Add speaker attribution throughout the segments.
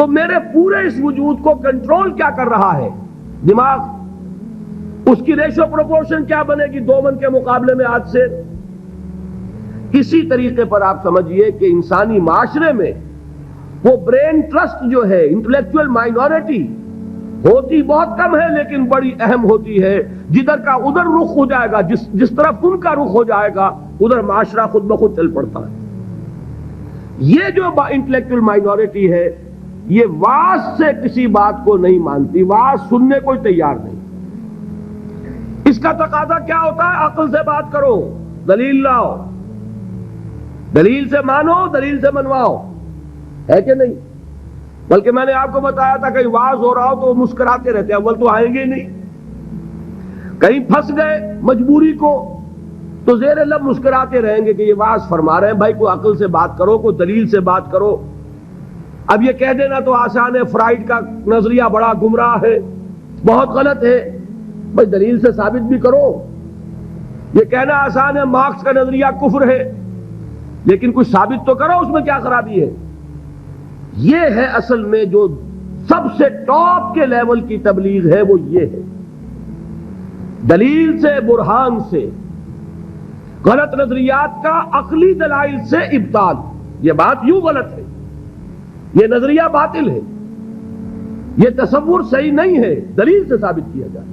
Speaker 1: تو میرے پورے اس وجود کو کنٹرول کیا کر رہا ہے؟ دماغ. اس کی ریشو پروپورشن کیا بنے گی 2 من کے مقابلے میں آج سے؟ اسی طریقے پر آپ سمجھیے کہ انسانی معاشرے میں وہ برین ٹرسٹ جو ہے، انٹلیکچوئل مائنورٹی ہوتی بہت کم ہے لیکن بڑی اہم ہوتی ہے. جدھر کا ادھر رخ ہو جائے گا، جس طرف ان کا رخ ہو جائے گا ادھر معاشرہ خود بخود چل پڑتا ہے. یہ جو انٹلیکچوئل مائنورٹی ہے یہ واعظ سے کسی بات کو نہیں مانتی، واعظ سننے کو تیار نہیں. اس کا تقاضا کیا ہوتا ہے؟ عقل سے بات کرو، دلیل لاؤ، دلیل سے مانو، دلیل سے منواؤ، ہے کہ نہیں؟ بلکہ میں نے آپ کو بتایا تھا کہیں واعظ ہو رہا ہو تو وہ مسکراتے رہتے ہیں، اول تو آئیں گے نہیں. کہیں پھنس گئے مجبوری کو تو زیر لب مسکراتے رہیں گے کہ یہ واعظ فرما رہے ہیں. بھائی کوئی عقل سے بات کرو، کوئی دلیل سے بات کرو. اب یہ کہہ دینا تو آسان ہے، فرائیڈ کا نظریہ بڑا گمراہ ہے، بہت غلط ہے. بھائی دلیل سے ثابت بھی کرو. یہ کہنا آسان ہے مارکس کا نظریہ کفر ہے، لیکن کچھ ثابت تو کرو، اس میں کیا خرابی ہے؟ یہ ہے اصل میں جو سب سے ٹاپ کے لیول کی تبلیغ ہے، وہ یہ ہے. دلیل سے، برہان سے، غلط نظریات کا عقلی دلائل سے ابطال. یہ بات یوں غلط ہے، یہ نظریہ باطل ہے، یہ تصور صحیح نہیں ہے، دلیل سے ثابت کیا جائے.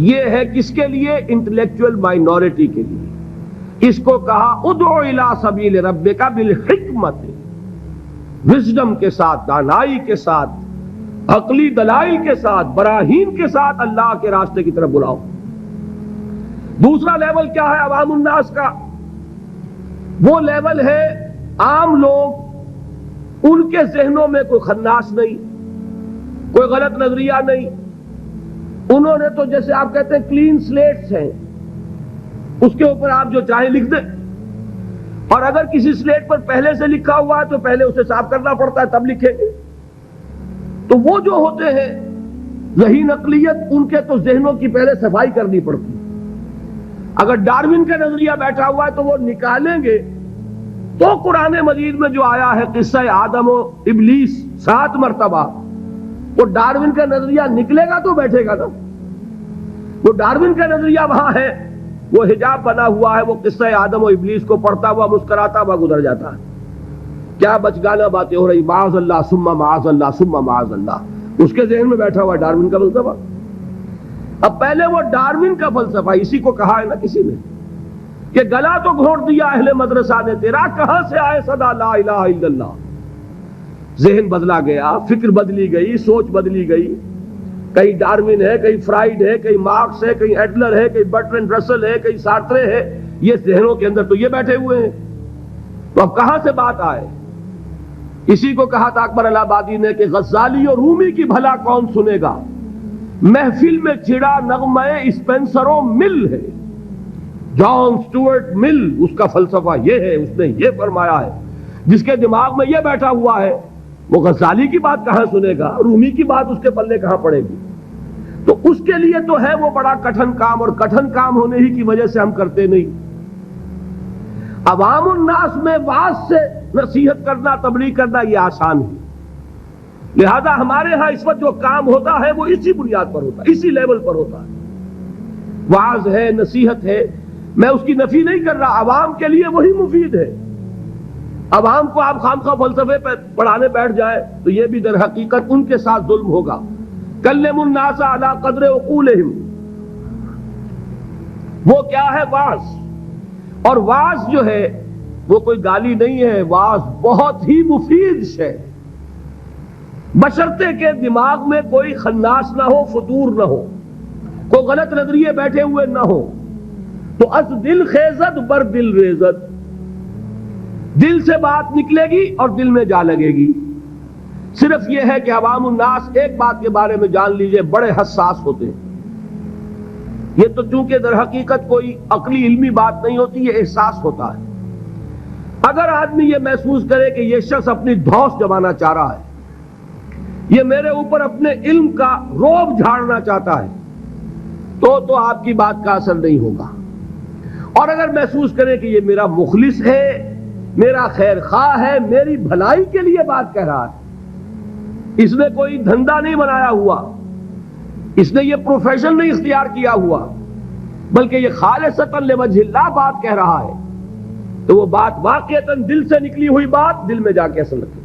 Speaker 1: یہ ہے کس کے لیے؟ انٹلیکچوئل مائنورٹی کے لیے. اس کو کہا ادعو الی سبیل ربک بالحکمت، وزڈم کے ساتھ، دانائی کے ساتھ، عقلی دلائل کے ساتھ، براہین کے ساتھ اللہ کے راستے کی طرف بلاؤ. دوسرا لیول کیا ہے عوام الناس کا؟ وہ لیول ہے عام لوگ، ان کے ذہنوں میں کوئی خناس نہیں، کوئی غلط نظریہ نہیں. انہوں نے تو جیسے آپ کہتے ہیں کلین سلیٹس ہیں، اس کے اوپر آپ جو چاہیں لکھ دیں. اور اگر کسی سلیٹ پر پہلے سے لکھا ہوا ہے تو پہلے اسے صاف کرنا پڑتا ہے تب لکھیں گے. تو وہ جو ہوتے ہیں ذہین اقلیت، ان کے تو ذہنوں کی پہلے صفائی کرنی پڑتی. اگر ڈارون کا نظریہ بیٹھا ہوا ہے تو وہ نکالیں گے تو قرآن مجید میں جو آیا ہے قصہ آدم و ابلیس 7 مرتبہ، وہ ڈارون کا نظریہ نکلے گا تو بیٹھے گا نا. وہ ڈارون کا نظریہ وہاں ہے، وہ حجاب بنا ہوا ہے، وہ قصہ آدم و ابلیس کو پڑھتا ہوا مسکراتا ہوا گزر جاتا ہے. کیا بچگانہ باتیں ہو رہی، معاذ اللہ ثم معاذ اللہ ثم معاذ اللہ. اس کے ذہن میں بیٹھا ہوا ڈارون کا فلسفہ. اب پہلے وہ ڈارون کا فلسفہ، اسی کو کہا ہے نا کسی نے کہ گلا تو گھونٹ دیا اہل مدرسہ نے تیرا، کہاں سے آئے صدا لا الہ الا اللہ. ذہن بدلا گیا، فکر بدلی گئی، سوچ بدلی گئی. کہیں ڈارون ہے، کہیں فرائیڈ ہے، کہیں مارکس ہے، کہیں ایڈلر ہے، کہیں برٹرینڈ رسل ہے، کہیں سارترے ہے. یہ ذہنوں کے اندر تو یہ بیٹھے ہوئے ہیں. تو اب کہاں سے بات آئے؟ اسی کو کہا تھا اکبر الہ آبادی نے کہ غزالی اور رومی کی بھلا کون سنے گا، محفل میں چھڑا نغمہ اسپینسر و مل ہے. جان سٹورٹ مل، اس کا فلسفہ یہ ہے، اس نے یہ فرمایا ہے. جس کے دماغ میں یہ بیٹھا ہوا ہے وہ غزالی کی بات کہاں سنے گا، رومی کی بات اس کے پلے کہاں پڑے گی. تو اس کے لیے تو ہے وہ بڑا کٹھن کام، اور کٹھن کام ہونے ہی کی وجہ سے ہم کرتے نہیں. عوام الناس میں واعظ سے نصیحت کرنا، تبلیغ کرنا یہ آسان ہے. لہذا ہمارے ہاں اس وقت جو کام ہوتا ہے وہ اسی بنیاد پر ہوتا ہے، اسی لیول پر ہوتا ہے. واعظ ہے، نصیحت ہے، میں اس کی نفی نہیں کر رہا، عوام کے لیے وہی مفید ہے. عوام کو آپ خام خواہ فلسفے پہ پڑھانے بیٹھ جائے تو یہ بھی در حقیقت ان کے ساتھ ظلم ہوگا. کلم الناس علی قدر عقولہم، وہ کیا ہے؟ واعظ. اور واعظ جو ہے وہ کوئی گالی نہیں ہے، واعظ بہت ہی مفید شے، بشرطے کہ دماغ میں کوئی خناس نہ ہو، فطور نہ ہو، کوئی غلط نظریے بیٹھے ہوئے نہ ہو. تو از دل خیزت بر دل ریزت، دل سے بات نکلے گی اور دل میں جا لگے گی. صرف یہ ہے کہ عوام الناس ایک بات کے بارے میں جان لیجئے، بڑے حساس ہوتے ہیں. یہ تو چونکہ در حقیقت کوئی عقلی علمی بات نہیں ہوتی، یہ احساس ہوتا ہے. اگر آدمی یہ محسوس کرے کہ یہ شخص اپنی دھوس جمانا چاہ رہا ہے، یہ میرے اوپر اپنے علم کا روب جھاڑنا چاہتا ہے، تو آپ کی بات کا اثر نہیں ہوگا. اور اگر محسوس کرے کہ یہ میرا مخلص ہے، میرا خیر خواہ ہے، میری بھلائی کے لیے بات کہہ رہا ہے، اس نے کوئی دھندا نہیں بنایا ہوا، اس نے یہ پروفیشن نہیں اختیار کیا ہوا، بلکہ یہ خالصتاً لوجہ اللہ بات کہہ رہا ہے، تو وہ بات واقعتاً دل سے نکلی ہوئی بات دل میں جا کے اثر رکھے۔